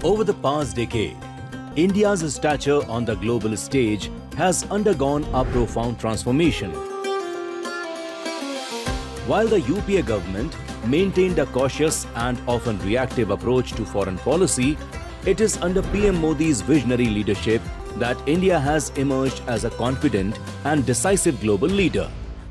Over the past decade, India's stature on the global stage has undergone a profound transformation. While the UPA government maintained a cautious and often reactive approach to foreign policy, it is under PM Modi's visionary leadership that India has emerged as a confident and decisive global leader.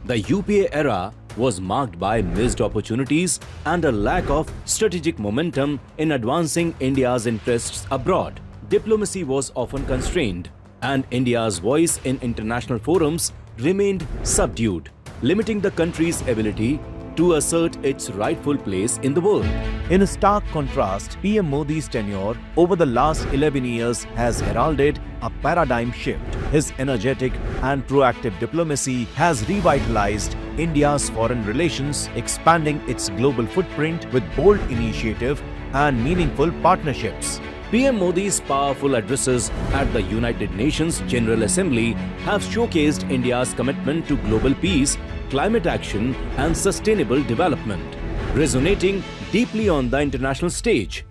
The UPA era was marked by missed opportunities and a lack of strategic momentum in advancing India's interests abroad. Diplomacy was often constrained, and India's voice in international forums remained subdued, limiting the country's ability to assert its rightful place in the world. In a stark contrast, PM Modi's tenure over the last 11 years has heralded a paradigm shift. His energetic and proactive diplomacy has revitalized India's foreign relations, expanding its global footprint with bold initiative and meaningful partnerships. PM Modi's powerful addresses at the United Nations General Assembly have showcased India's commitment to global peace, climate action and sustainable development, resonating deeply on the international stage.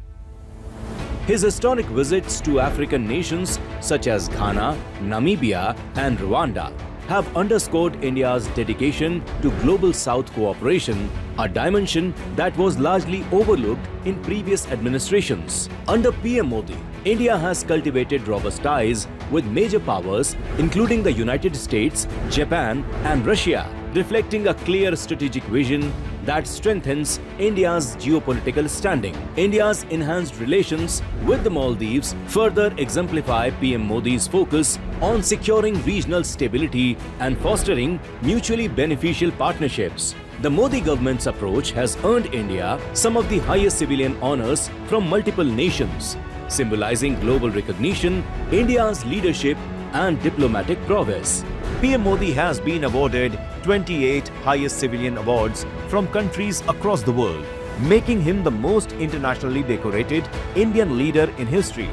His historic visits to African nations such as Ghana, Namibia and Rwanda have underscored India's dedication to Global South cooperation, a dimension that was largely overlooked in previous administrations. Under PM Modi, India has cultivated robust ties with major powers including the United States, Japan and Russia, reflecting a clear strategic vision that strengthens India's geopolitical standing. India's enhanced relations with the Maldives further exemplify PM Modi's focus on securing regional stability and fostering mutually beneficial partnerships. The Modi government's approach has earned India some of the highest civilian honors from multiple nations, symbolizing global recognition, India's leadership and diplomatic prowess. PM Modi has been awarded 28 highest civilian awards from countries across the world, making him the most internationally decorated Indian leader in history.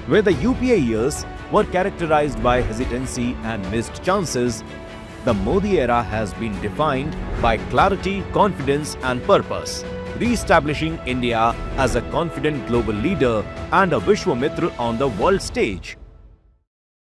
Where the UPA years were characterized by hesitancy and missed chances, the Modi era has been defined by clarity, confidence and purpose, re-establishing India as a confident global leader and a Vishwamitra on the world stage.